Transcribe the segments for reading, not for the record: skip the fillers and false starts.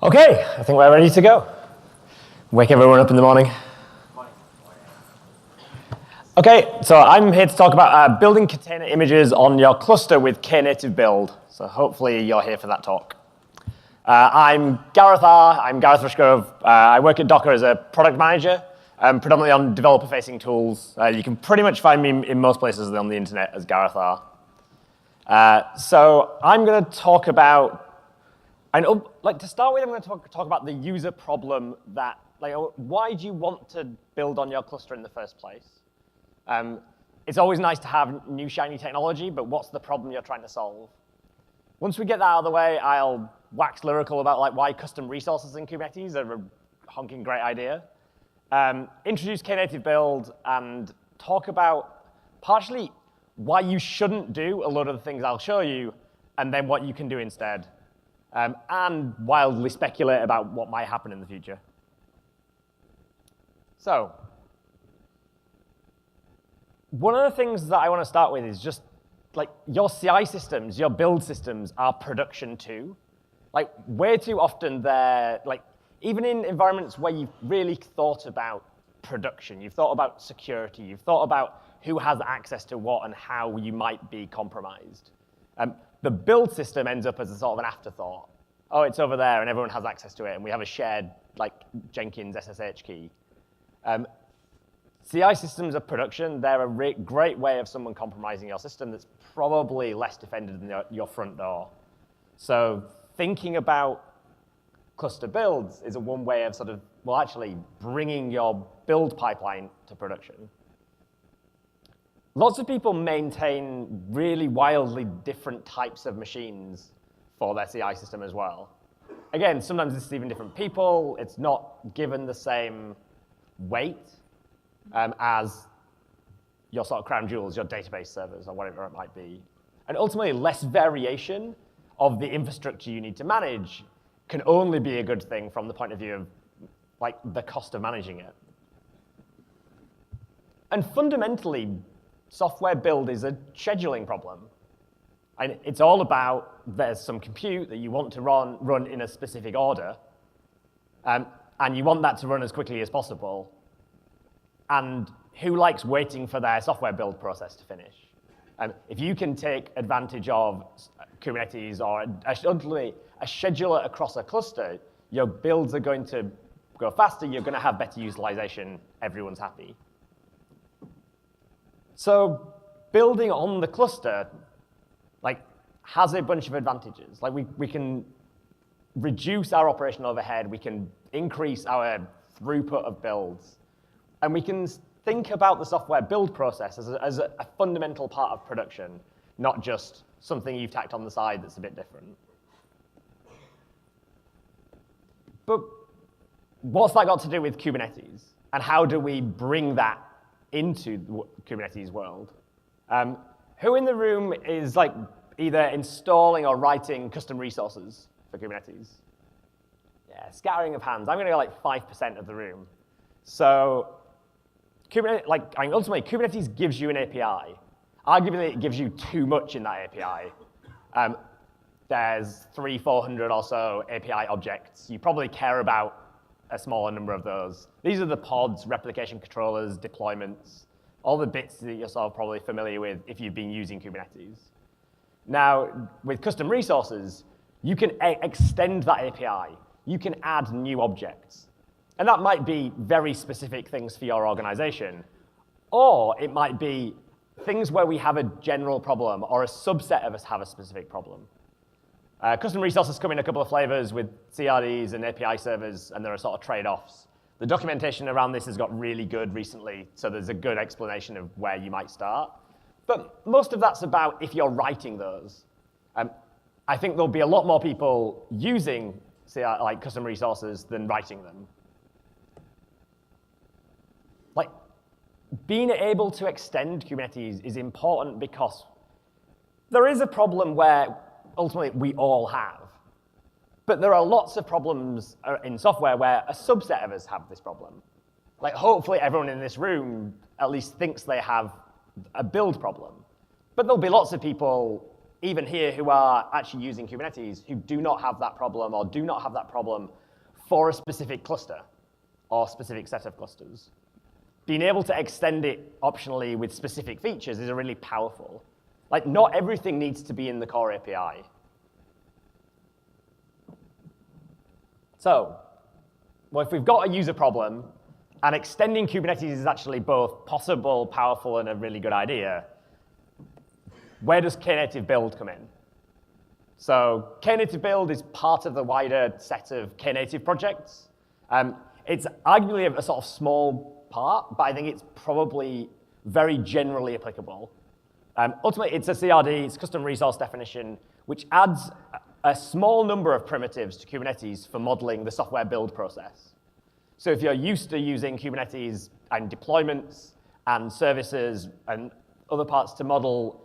Okay, I think we're ready to go. Wake everyone up in the morning. Okay, so I'm here to talk about building container images on your cluster with Knative Build. So hopefully you're here for that talk. I'm Gareth Rushgrove. I work at Docker as a product manager, predominantly on developer-facing tools. You can pretty much find me in most places on the internet as Gareth R. So I'm going to talk about, to start with, I'm going to talk about the user problem that, why do you want to build on your cluster in the first place? It's always nice to have new shiny technology, but what's the problem you're trying to solve? Once we get that out of the way, I'll wax lyrical about why custom resources in Kubernetes are a honking great idea. Introduce Knative Build and talk about partially why you shouldn't do a lot of the things I'll show you, and then what you can do instead. And wildly speculate about what might happen in the future. So, one of the things that I want to start with is just your CI systems, your build systems are production too. Way too often they're even in environments where you've really thought about production, you've thought about security, you've thought about who has access to what and how you might be compromised. The build system ends up as a sort of an afterthought. Oh, it's over there and everyone has access to it and we have a shared Jenkins SSH key. CI systems of production, they're a great way of someone compromising your system that's probably less defended than your front door. So thinking about cluster builds is one way of actually bringing your build pipeline to production. Lots of people maintain really wildly different types of machines for their CI system as well. Again, sometimes this is even different people. It's not given the same weight as your sort of crown jewels, your database servers, or whatever it might be. And ultimately, less variation of the infrastructure you need to manage can only be a good thing from the point of view of the cost of managing it. And fundamentally, software build is a scheduling problem. And it's all about there's some compute that you want to run in a specific order, and you want that to run as quickly as possible. And who likes waiting for their software build process to finish? If you can take advantage of Kubernetes or ultimately a scheduler across a cluster, your builds are going to go faster, you're going to have better utilization, everyone's happy. So building on the cluster has a bunch of advantages. We can reduce our operational overhead, we can increase our throughput of builds, and we can think about the software build process as a fundamental part of production, not just something you've tacked on the side that's a bit different. But what's that got to do with Kubernetes? And how do we bring that into the Kubernetes world? Who in the room is either installing or writing custom resources for Kubernetes? Yeah, scattering of hands. I'm going to go 5% of the room. So Kubernetes, ultimately, Kubernetes gives you an API. Arguably, it gives you too much in that API. There's 300-400 or so API objects. You probably care about a smaller number of those. These are the pods, replication controllers, deployments, all the bits that you're sort of probably familiar with if you've been using Kubernetes. Now, with custom resources, you can extend that API. You can add new objects. And that might be very specific things for your organization. Or it might be things where we have a general problem or a subset of us have a specific problem. Custom resources come in a couple of flavors with CRDs and API servers, and there are sort of trade-offs. The documentation around this has got really good recently, so there's a good explanation of where you might start. But most of that's about if you're writing those. I think there'll be a lot more people using custom resources than writing them. Being able to extend Kubernetes is important because there is a problem where ultimately we all have. But there are lots of problems in software where a subset of us have this problem. Hopefully everyone in this room at least thinks they have a build problem. But there'll be lots of people even here, who are actually using Kubernetes, who do not have that problem or do not have that problem for a specific cluster or specific set of clusters. Being able to extend it optionally with specific features is really powerful. Like, not everything needs to be in the core API. So, well, if we've got a user problem, and extending Kubernetes is actually both possible, powerful, and a really good idea, where does Knative Build come in? So Knative Build is part of the wider set of Knative projects. It's arguably a sort of small part, but I think it's probably very generally applicable. Ultimately, it's a CRD, it's custom resource definition, which adds a small number of primitives to Kubernetes for modeling the software build process. So if you're used to using Kubernetes and deployments and services and other parts to model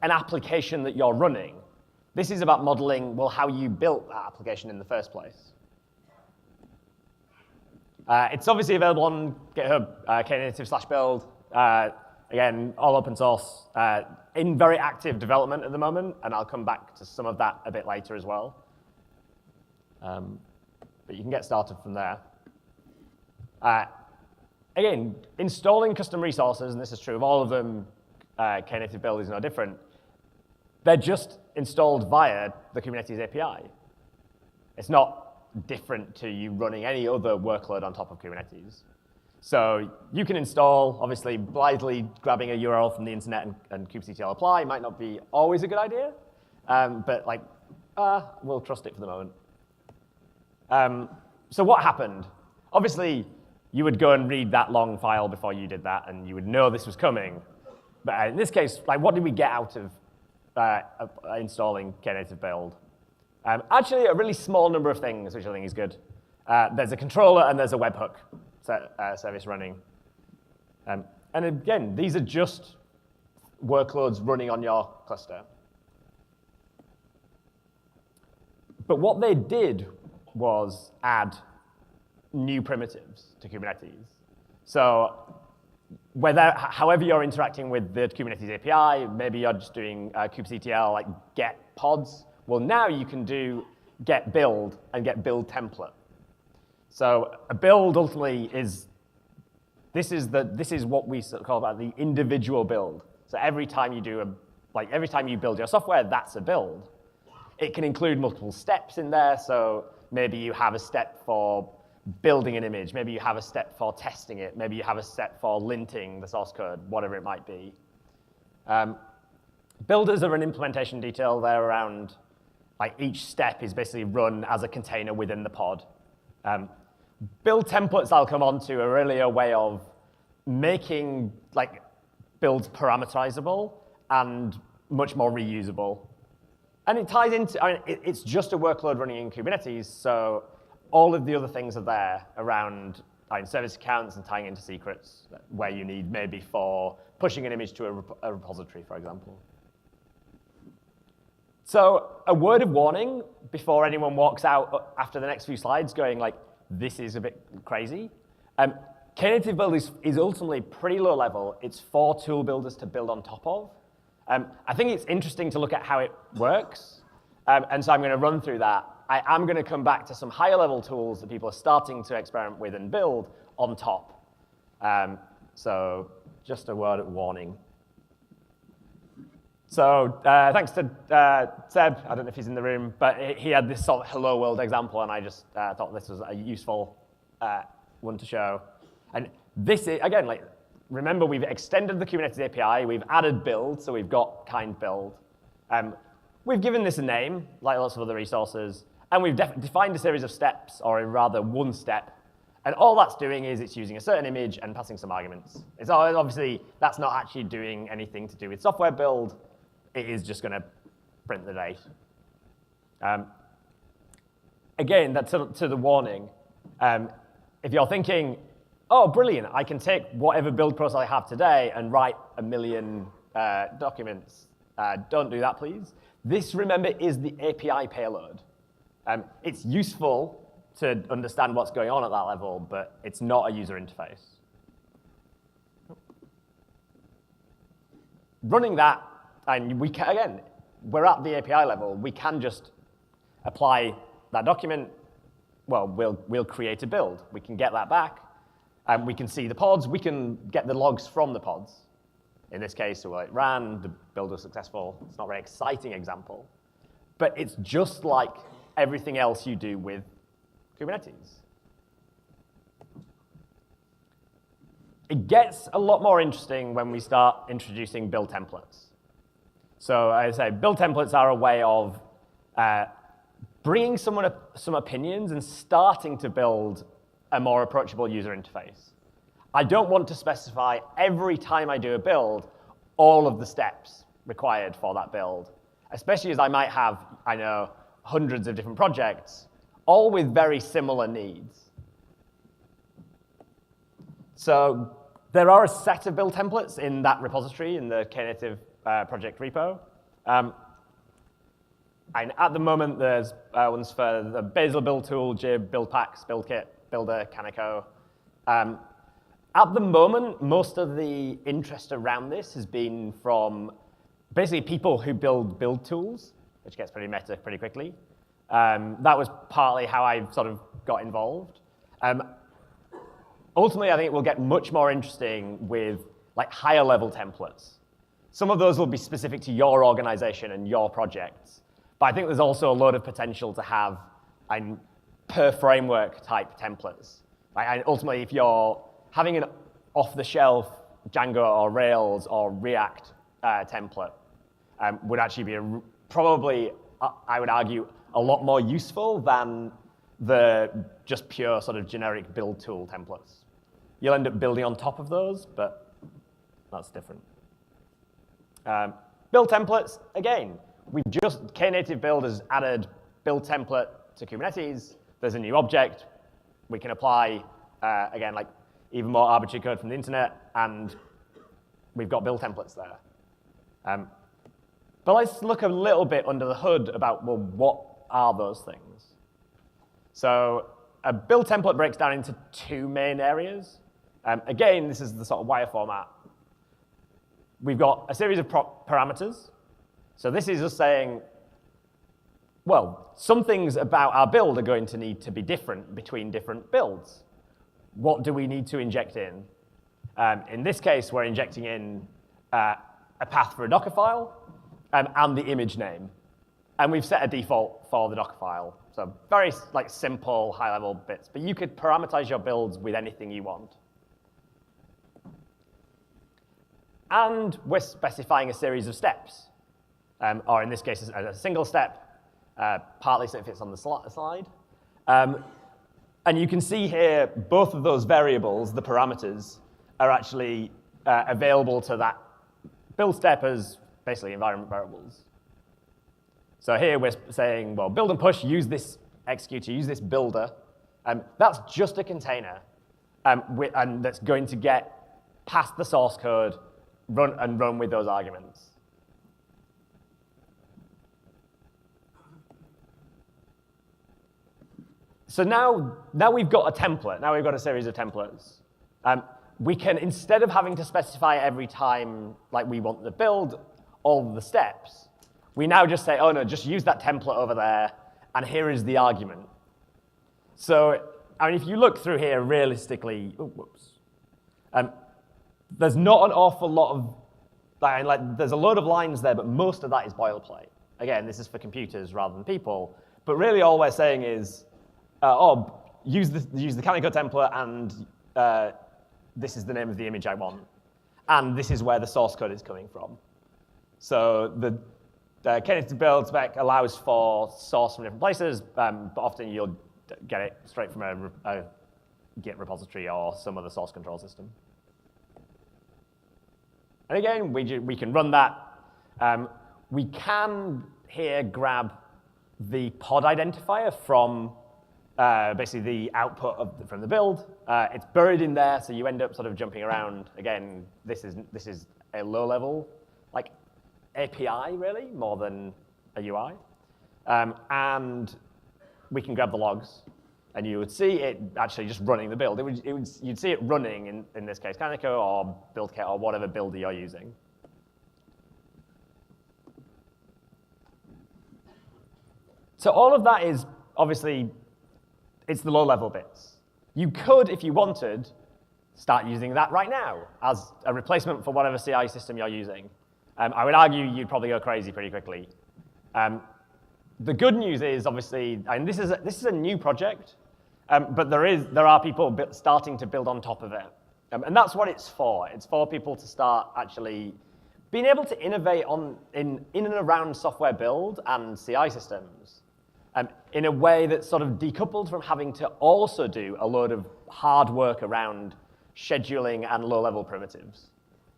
an application that you're running, this is about modeling, well, how you built that application in the first place. It's obviously available on GitHub, knative/build. Again, all open source, in very active development at the moment, and I'll come back to some of that a bit later as well. But you can get started from there. Again, installing custom resources, and this is true of all of them, Knative Build is no different. They're just installed via the Kubernetes API. It's not different to you running any other workload on top of Kubernetes. So you can install, obviously, blithely grabbing a URL from the internet and kubectl apply might not be always a good idea, but like, we'll trust it for the moment. So what happened? Obviously, you would go and read that long file before you did that, and you would know this was coming. But in this case, like, what did we get out of installing Knative Build? Actually, a really small number of things, which I think is good. There's a controller and there's a webhook service running. And again, these are just workloads running on your cluster. But what they did was add new primitives to Kubernetes. So however you're interacting with the Kubernetes API, maybe you're just doing kubectl, like get pods. Well, now you can do get build and get build template. So a build ultimately is, this is what we call about the individual build. So every time you do every time you build your software, that's a build. It can include multiple steps in there. So maybe you have a step for building an image. Maybe you have a step for testing it. Maybe you have a step for linting the source code, whatever it might be. Builders are an implementation detail. They're around, like, each step is basically run as a container within the pod. Build templates I'll come on to are really a way of making, like, builds parameterizable and much more reusable. And it ties into, it's just a workload running in Kubernetes, so all of the other things are there around service accounts and tying into secrets where you need maybe for pushing an image to a repository, for example. So a word of warning before anyone walks out after the next few slides going like, this is a bit crazy. Knative Build is ultimately pretty low level. It's for tool builders to build on top of. I think it's interesting to look at how it works. And so I'm going to run through that. I am going to come back to some higher level tools that people are starting to experiment with and build on top. So just a word of warning. So thanks to Seb, I don't know if he's in the room, but he had this sort of hello world example, and I just thought this was a useful one to show. And this is, again, like, remember we've extended the Kubernetes API, we've added build, so we've got kind build. We've given this a name, like lots of other resources, and we've defined a series of steps, or rather one step. And all that's doing is it's using a certain image and passing some arguments. It's obviously, that's not actually doing anything to do with software build. It is just going to print the date. Again, that's to the warning. If you're thinking, oh, brilliant, I can take whatever build process I have today and write 1 million documents. Don't do that, please. This, remember, is the API payload. It's useful to understand what's going on at that level, but it's not a user interface. Running that, and we can, again, we're at the API level, we can just apply that document. Well, we'll create a build. We can get that back. We can see the pods. We can get the logs from the pods. In this case, well, it ran, the build was successful. It's not a very exciting example, but it's just like everything else you do with Kubernetes. It gets a lot more interesting when we start introducing build templates. So as I say, build templates are a way of bringing someone some opinions and starting to build a more approachable user interface. I don't want to specify every time I do a build all of the steps required for that build, especially as I might have, I know, hundreds of different projects, all with very similar needs. So there are a set of build templates in that repository in the Knative project repo. And at the moment, there's ones for the Bazel build tool, Jib, Buildpacks, BuildKit, Builder, Kaniko. At the moment, most of the interest around this has been from basically people who build tools, which gets pretty meta pretty quickly. That was partly how I sort of got involved. Ultimately, I think it will get much more interesting with like higher level templates. Some of those will be specific to your organization and your projects. But I think there's also a lot of potential to have per framework type templates. And ultimately, if you're having an off-the-shelf Django or Rails or React template, would actually be probably, I would argue, a lot more useful than the just pure sort of generic build tool templates. You'll end up building on top of those, but that's different. Build templates, again, Knative Build has added build template to Kubernetes. There's a new object. We can apply, again, like even more arbitrary code from the internet, and we've got build templates there. But let's look a little bit under the hood about, well, what are those things? So a build template breaks down into two main areas. Again, this is the sort of wire format. We've got a series of parameters. So this is just saying, well, some things about our build are going to need to be different between different builds. What do we need to inject in? In this case, we're injecting in a path for a Docker file and the image name. And we've set a default for the Docker file. So very like simple, high-level bits. But you could parameterize your builds with anything you want. And we're specifying a series of steps. Or in this case, a single step, partly so it fits on the slide. And you can see here, both of those variables, the parameters, are actually available to that build step as basically environment variables. So here we're saying, well, build and push, use this executor, use this builder. That's just a container, and that's going to get past the source code, run with those arguments. So now we've got a template. Now we've got a series of templates. We can, instead of having to specify every time like we want the build, all the steps, we now just say, oh no, just use that template over there, and here is the argument. So, I mean, if you look through here realistically, there's not an awful lot of, like, there's a load of lines there, but most of that is boilerplate. Again, this is for computers rather than people. But really all we're saying is, use the Kaniko template, and this is the name of the image I want. And this is where the source code is coming from. So the Knative Build spec allows for source from different places, but often you'll get it straight from a Git repository or some other source control system. And again, we can run that. We can here grab the pod identifier from basically the output from the build. It's buried in there, so you end up sort of jumping around. Again, this is a low-level like API really, more than a UI. And we can grab the logs, and you would see it actually just running the build. You'd see it running in this case, Kaniko or BuildKit or whatever builder you're using. So all of that is, obviously, it's the low-level bits. You could, if you wanted, start using that right now as a replacement for whatever CI system you're using. I would argue you'd probably go crazy pretty quickly. The good news is, obviously, and this is a new project, but there are people starting to build on top of it. And that's what it's for. It's for people to start actually being able to innovate in and around software build and CI systems in a way that's sort of decoupled from having to also do a load of hard work around scheduling and low-level primitives.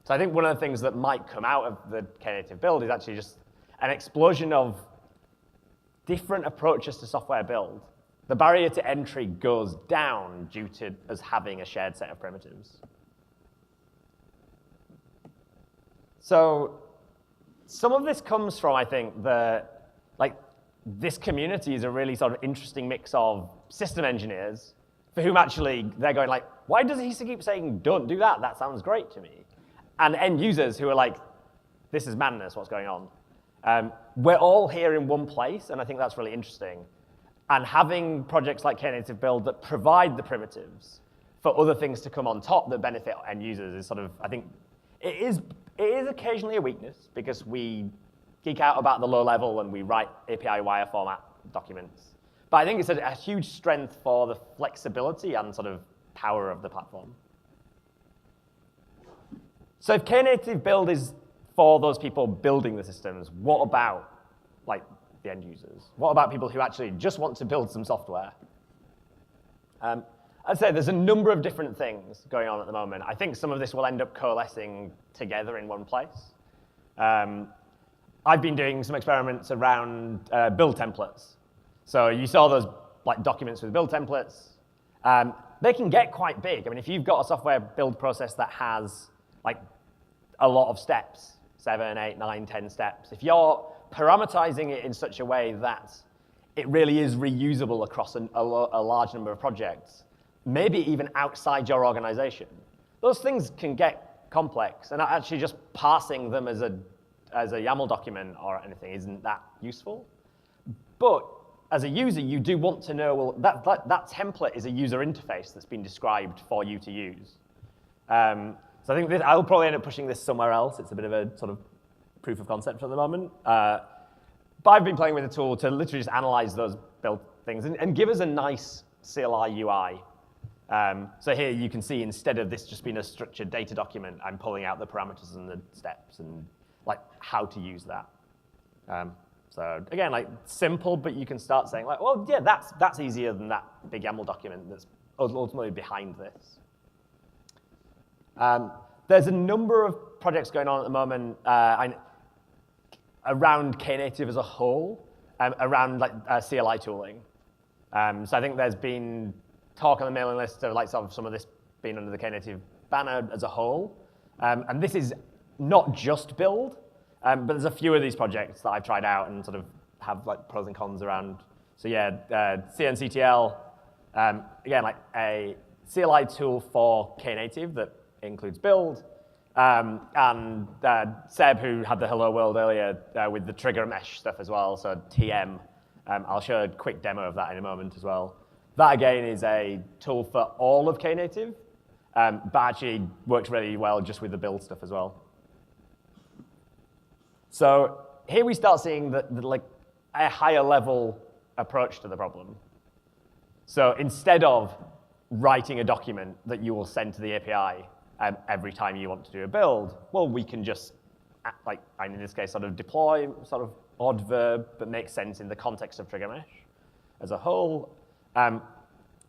So I think one of the things that might come out of the Knative Build is actually just an explosion of different approaches to software build. The barrier to entry goes down due to us having a shared set of primitives. So some of this comes from, I think, this community is a really sort of interesting mix of system engineers for whom actually they're going like, why does he keep saying, don't do that? That sounds great to me. And end users who are like, this is madness, what's going on? We're all here in one place, and I think that's really interesting. And having projects like Knative Build that provide the primitives for other things to come on top that benefit end users is sort of, I think, it is occasionally a weakness because we geek out about the low level and we write API wire format documents. But I think it's a huge strength for the flexibility and sort of power of the platform. So if Knative Build is for those people building the systems, what about the end users? What about people who actually just want to build some software? I'd say there's a number of different things going on at the moment. I think some of this will end up coalescing together in one place. I've been doing some experiments around build templates. So you saw those documents with build templates. They can get quite big. I mean, if you've got a software build process that has a lot of steps, 7, 8, 9, 10 steps, if you're parameterizing it in such a way that it really is reusable across a large number of projects, maybe even outside your organization, those things can get complex. And actually just parsing them as a YAML document or anything isn't that useful. But as a user, you do want to know, well, that template is a user interface that's been described for you to use. So I think I'll probably end up pushing this somewhere else. It's a bit of a sort of proof of concept at the moment. But I've been playing with a tool to literally just analyze those build things and give us a nice CLI UI. So here you can see instead of this just being a structured data document, I'm pulling out the parameters and the steps and how to use that. So again, simple, but you can start saying well, yeah, that's easier than that big YAML document that's ultimately behind this. There's a number of projects going on at the moment around Knative as a whole, around CLI tooling. So I think there's been talk on the mailing list of sort of some of this being under the Knative banner as a whole. And this is not just build, but there's a few of these projects that I've tried out and sort of have pros and cons around. So yeah, CNCTL, again, a CLI tool for Knative that includes build. And Seb, who had the Hello World earlier with the trigger mesh stuff as well, so TM. I'll show a quick demo of that in a moment as well. That, again, is a tool for all of Knative, but actually works really well just with the build stuff as well. So here we start seeing a higher level approach to the problem. So instead of writing a document that you will send to the API every time you want to do a build, well, we can just, in this case, sort of deploy, sort of odd verb, but makes sense in the context of trigger mesh as a whole.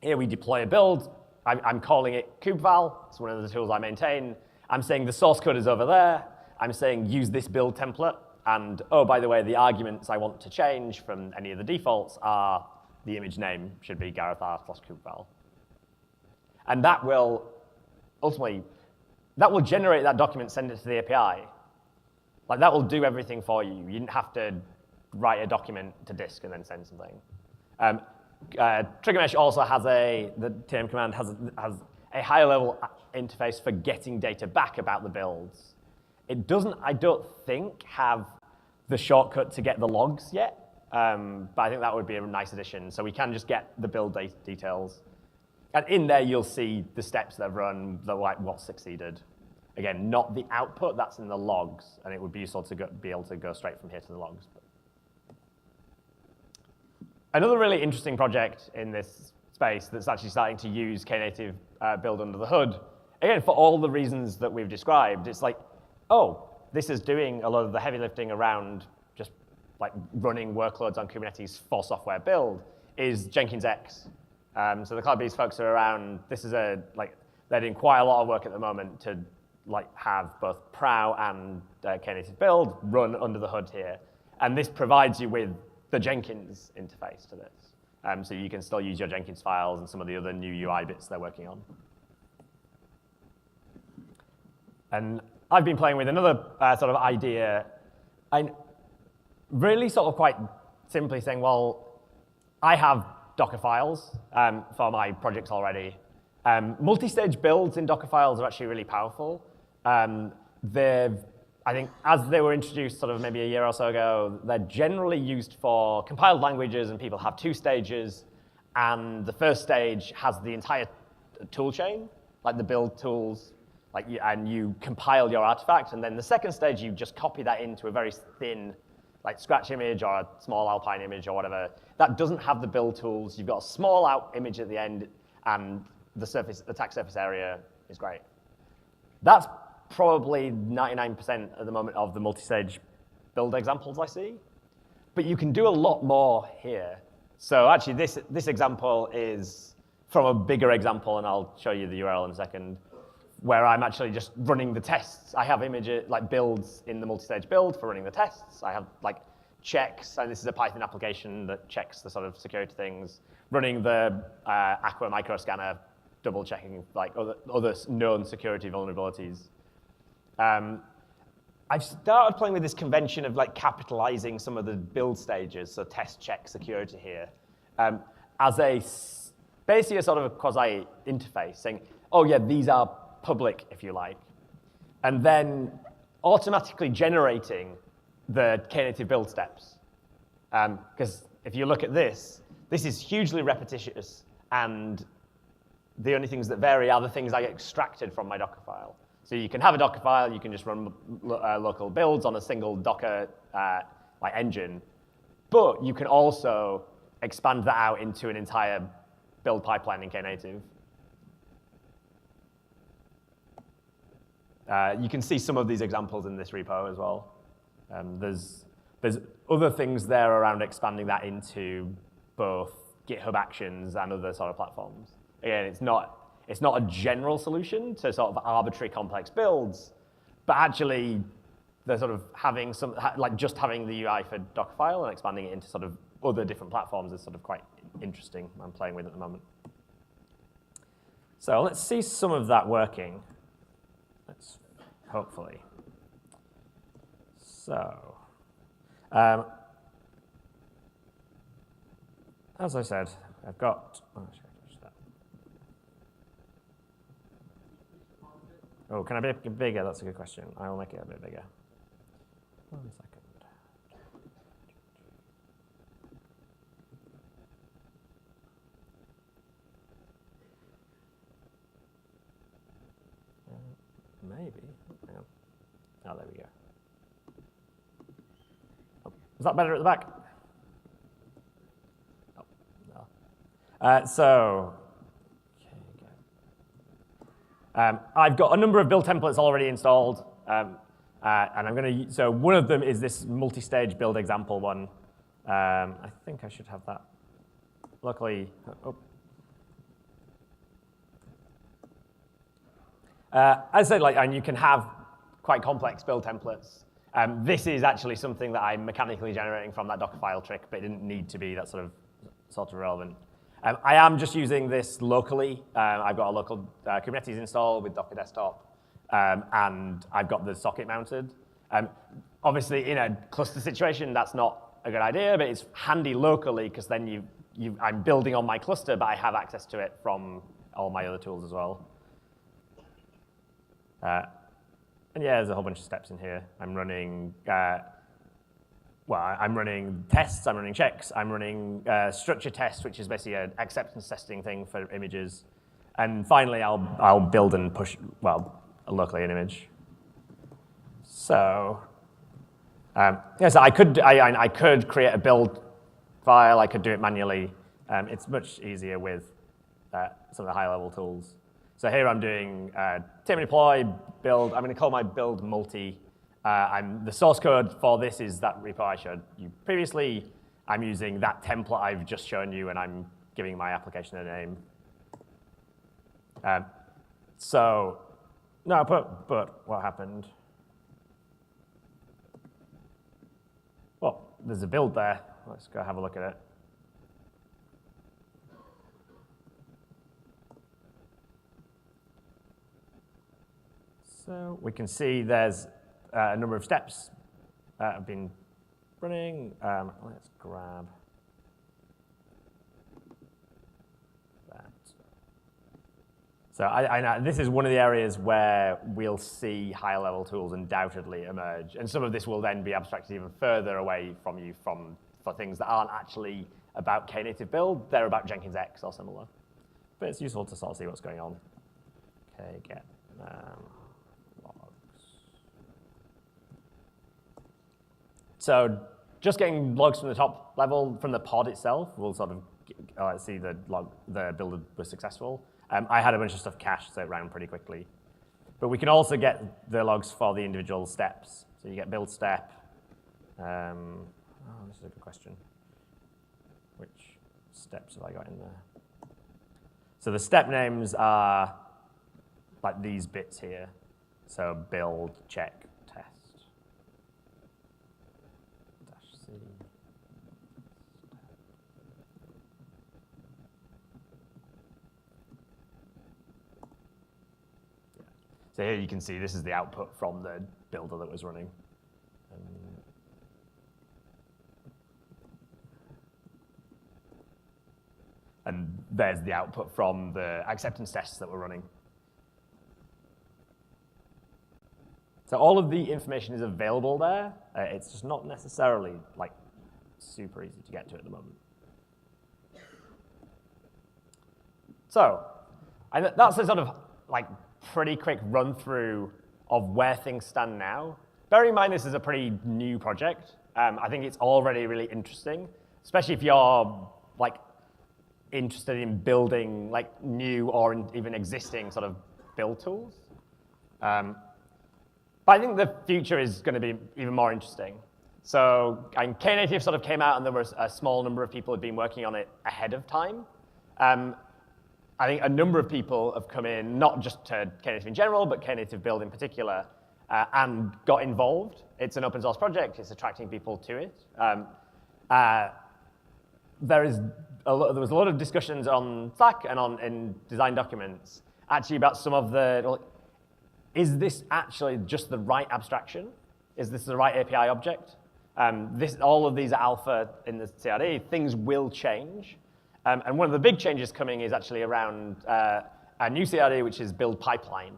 Here we deploy a build. I'm calling it kubeval. It's one of the tools I maintain. I'm saying the source code is over there. I'm saying use this build template. And oh, by the way, the arguments I want to change from any of the defaults are the image name should be Gareth R+kubeval. And that will ultimately, generate that document, send it to the API. That will do everything for you. You didn't have to write a document to disk and then send something. Trigger mesh also has the TM command has a higher level interface for getting data back about the builds. It doesn't, I don't think, have the shortcut to get the logs yet. but I think that would be a nice addition. So we can just get the build details. And in there, you'll see the steps that have run, like what succeeded. Again, not the output, that's in the logs, and it would be useful to be able to go straight from here to the logs. Another really interesting project in this space that's actually starting to use Knative Build under the hood, again, for all the reasons that we've described, it's like, oh, this is doing a lot of the heavy lifting around just like running workloads on Kubernetes for software build, is Jenkins X. So the CloudBees folks are around, this is they're doing quite a lot of work at the moment to have both Prow and Knative Build run under the hood here. And this provides you with the Jenkins interface to this. So you can still use your Jenkins files and some of the other new UI bits they're working on. And I've been playing with another sort of idea. I'm really sort of quite simply saying, well, I have Docker files for my projects already. Multistage builds in Docker files are actually really powerful. I think as they were introduced sort of maybe a year or so ago, they're generally used for compiled languages, and people have 2 stages. And the first stage has the entire tool chain, like the build tools, and you compile your artifact. And then the second stage, you just copy that into a very thin like Scratch image or a small Alpine image or whatever. That doesn't have the build tools. You've got a small out image at the end, and the attack surface area is great. That's probably 99% at the moment of the multistage build examples I see. But you can do a lot more here. So actually, this example is from a bigger example, and I'll show you the URL in a second, where I'm actually just running the tests. I have builds in the multistage build for running the tests. I have checks, and this is a Python application that checks the sort of security things, running the Aqua micro scanner, double checking other known security vulnerabilities. I've started playing with this convention of capitalizing some of the build stages, so test, check, security here, as basically a sort of a quasi interface, saying, oh yeah, these are public, if you like, and then automatically generating the Knative build steps. Because if you look at this is hugely repetitious, and the only things that vary are the things I extracted from my Docker file. So you can have a Docker file, you can just run local builds on a single Docker engine, but you can also expand that out into an entire build pipeline in Knative. You can see some of these examples in this repo as well. There's other things there around expanding that into both GitHub Actions and other sort of platforms. Again, it's not a general solution to sort of arbitrary complex builds, but actually they're sort of having just having the UI for Dockerfile and expanding it into sort of other different platforms is sort of quite interesting. I'm playing with at the moment. So let's see some of that working. Hopefully. So, as I said, I've got. Oh, can I make it bigger? That's a good question. I will make it a bit bigger. 1 second. Maybe. Hang on. Oh, there we go. Oh, is that better at the back? Oh, no. I've got a number of build templates already installed, and I'm going to. So one of them is this multi-stage build example one. I think I should have that. Luckily, as I said, and you can have quite complex build templates. This is actually something that I'm mechanically generating from that Dockerfile trick, but it didn't need to be that sort of relevant. I am just using this locally. I've got a local Kubernetes install with Docker Desktop, and I've got the socket mounted. Obviously, in a cluster situation, that's not a good idea, but it's handy locally because then I'm building on my cluster, but I have access to it from all my other tools as well. And yeah, there's a whole bunch of steps in here. I'm running well, I'm running tests, I'm running checks, I'm running structure tests, which is basically an acceptance testing thing for images. And finally, I'll build and push, well, locally an image. So, yeah, so I could create a build file, I could do it manually. It's much easier with some of the high-level tools. So here I'm doing tame deploy, build. I'm going to call my build multi. The source code for this is that repo I showed you previously. I'm using that template I've just shown you, and I'm giving my application a name. But what happened? Well, there's a build there. Let's go have a look at it. So we can see there's a number of steps that have been running. Let's grab that. So I know this is one of the areas where we'll see higher level tools undoubtedly emerge. And some of this will then be abstracted even further away from you for things that aren't actually about Knative Build. They're about Jenkins X or similar. But it's useful to sort of see what's going on. Okay, get So just getting logs from the top level, from the pod itself, we'll sort of see the build was successful. I had a bunch of stuff cached, so it ran pretty quickly. But we can also get the logs for the individual steps. So you get build step. This is a good question. Which steps have I got in there? So the step names are like these bits here. So build, check, test. -C. Yeah. So here you can see this is the output from the builder that was running. And there's the output from the acceptance tests that we're running. So all of the information is available there. It's just not necessarily like super easy to get to at the moment. So that's a sort of like pretty quick run through of where things stand now. Bear in mind this is a pretty new project. I think it's already really interesting, especially if you're like interested in building like new or even existing sort of build tools. But I think the future is going to be even more interesting. So Knative sort of came out and there was a small number of people who had been working on it ahead of time. I think a number of people have come in, not just to Knative in general, but Knative Build in particular, and got involved. It's an open source project. It's attracting people to it. There was a lot of discussions on Slack and in design documents actually about some of the, is this actually just the right abstraction? Is this the right API object? All of these are alpha in the CRD. Things will change. And one of the big changes coming is actually around a new CRD, which is build pipeline.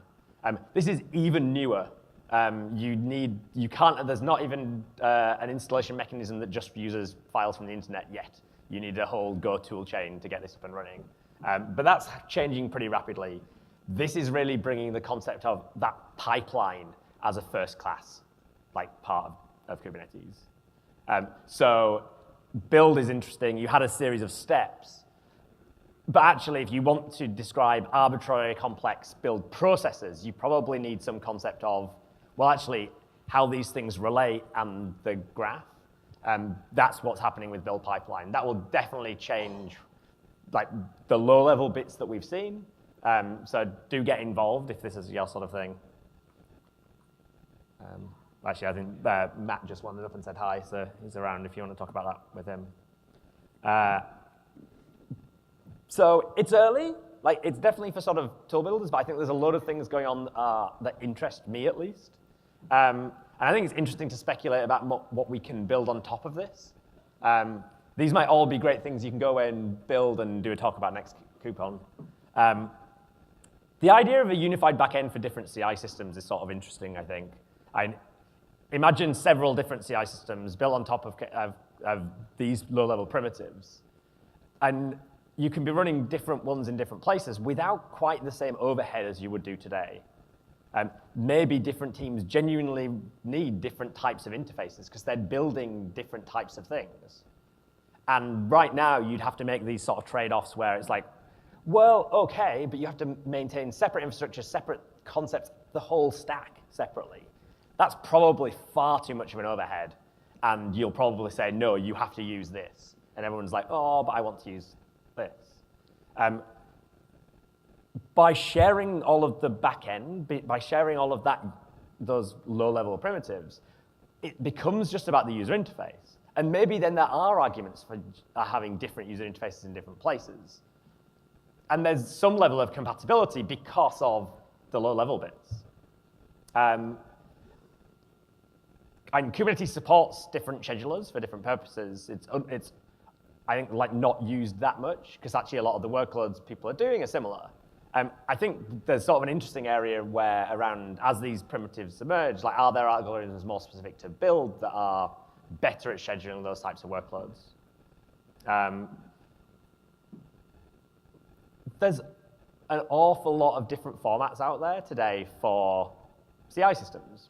This is even newer. There's not even an installation mechanism that just uses files from the internet yet. You need a whole Go tool chain to get this up and running. But that's changing pretty rapidly. This is really bringing the concept of that pipeline as a first class, like part of Kubernetes. So build is interesting. You had a series of steps. But actually, if you want to describe arbitrary complex build processes, you probably need some concept of, well, actually, how these things relate and the graph. That's what's happening with build pipeline. That will definitely change like the low-level bits that we've seen. So do get involved if this is your sort of thing. Actually, I think Matt just wandered up and said hi, so he's around if you want to talk about that with him. So it's early. Like it's definitely for sort of tool builders, but I think there's a lot of things going on that interest me at least. And I think it's interesting to speculate about what we can build on top of this. These might all be great things you can go away and build and do a talk about next KubeCon. The idea of a unified backend for different CI systems is sort of interesting, I think. imagine several different CI systems built on top of these low-level primitives. And you can be running different ones in different places without quite the same overhead as you would do today. Maybe different teams genuinely need different types of interfaces because they're building different types of things. And right now, you'd have to make these sort of trade-offs where it's like, well, okay, but you have to maintain separate infrastructure, separate concepts, the whole stack separately. That's probably far too much of an overhead. And you'll probably say, no, you have to use this. And everyone's like, oh, but I want to use this. By sharing all of the back end, by sharing all of those low-level primitives, it becomes just about the user interface. And maybe then there are arguments for having different user interfaces in different places. And there's some level of compatibility because of the low-level bits. And Kubernetes supports different schedulers for different purposes. It's I think, like not used that much, because actually a lot of the workloads people are doing are similar. I think there's sort of an interesting area where around, as these primitives emerge, like are there algorithms more specific to build that are better at scheduling those types of workloads? There's an awful lot of different formats out there today for CI systems.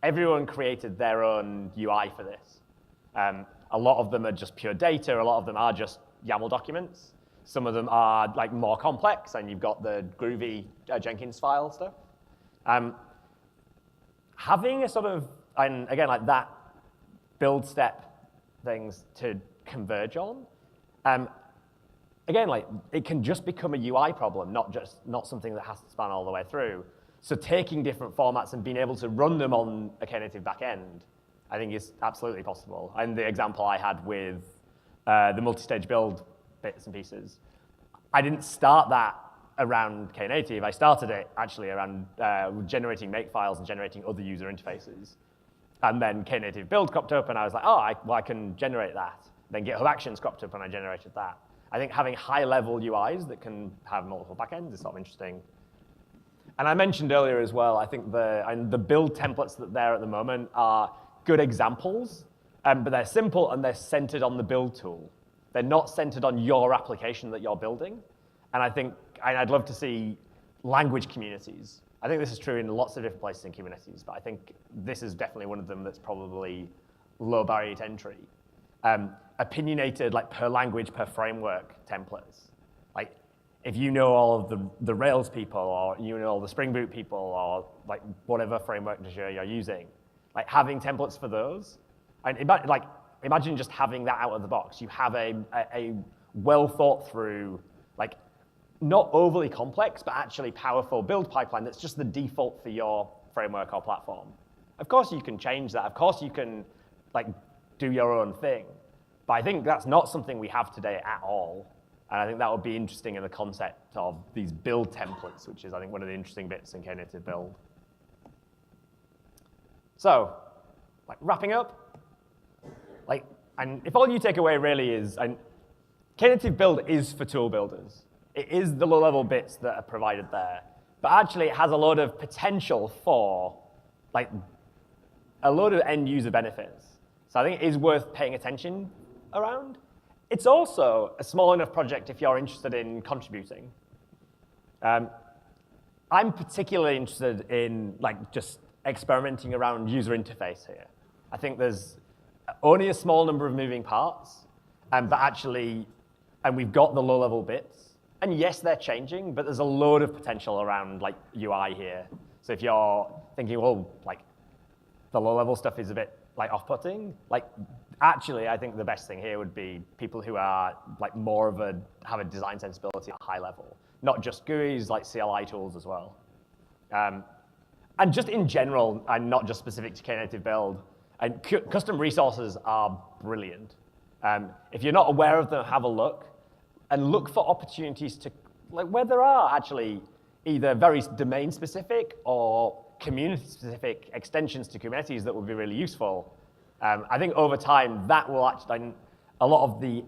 Everyone created their own UI for this. A lot of them are just pure data. A lot of them are just YAML documents. Some of them are like more complex, and you've got the groovy Jenkins file stuff. Having a sort of, and again, like that build step things to converge on, again, like it can just become a UI problem, not something that has to span all the way through. So taking different formats and being able to run them on a Knative backend, I think is absolutely possible. And the example I had with the multistage build bits and pieces, I didn't start that around Knative. I started it actually around generating makefiles and generating other user interfaces. And then Knative Build cropped up, and I was like, oh, I can generate that. Then GitHub Actions cropped up, and I generated that. I think having high-level UIs that can have multiple backends is sort of interesting. And I mentioned earlier as well, I think the build templates that are there at the moment are good examples, but they're simple and they're centered on the build tool. They're not centered on your application that you're building. And I'd love to see language communities. I think this is true in lots of different places in Kubernetes, but I think this is definitely one of them that's probably low barrier to entry. Opinionated, like per language, per framework templates. Like if you know all of the Rails people, or you know all the Spring Boot people, or like whatever framework you're using, like having templates for those, and imagine just having that out of the box. You have a well thought through, like not overly complex, but actually powerful build pipeline that's just the default for your framework or platform. Of course you can change that. Of course you can like do your own thing. But I think that's not something we have today at all. And I think that would be interesting in the concept of these build templates, which is, I think, one of the interesting bits in Knative Build. So, like wrapping up, like, and if all you take away really is, and Knative Build is for tool builders. It is the low-level bits that are provided there. But actually, it has a lot of potential for, like, a load of end-user benefits. So I think it is worth paying attention around. It's also a small enough project if you're interested in contributing. I'm particularly interested in like just experimenting around user interface here. I think there's only a small number of moving parts, but actually, and we've got the low-level bits. And yes, they're changing, but there's a load of potential around like UI here. So if you're thinking, well, like the low-level stuff is a bit like off-putting, like actually, I think the best thing here would be people who are like have a design sensibility at a high level, not just GUIs, like CLI tools as well. And just in general, and not just specific to Knative Build, and custom resources are brilliant. If you're not aware of them, have a look, and look for opportunities to, like where there are actually either very domain-specific or community-specific extensions to Kubernetes that would be really useful. I think over time, that will actually, a lot of the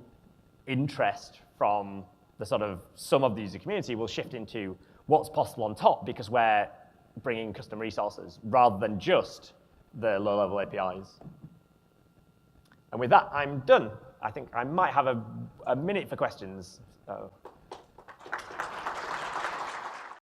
interest from the sort of some of the user community will shift into what's possible on top because we're bringing custom resources rather than just the low-level APIs. And with that, I'm done. I think I might have a minute for questions. So.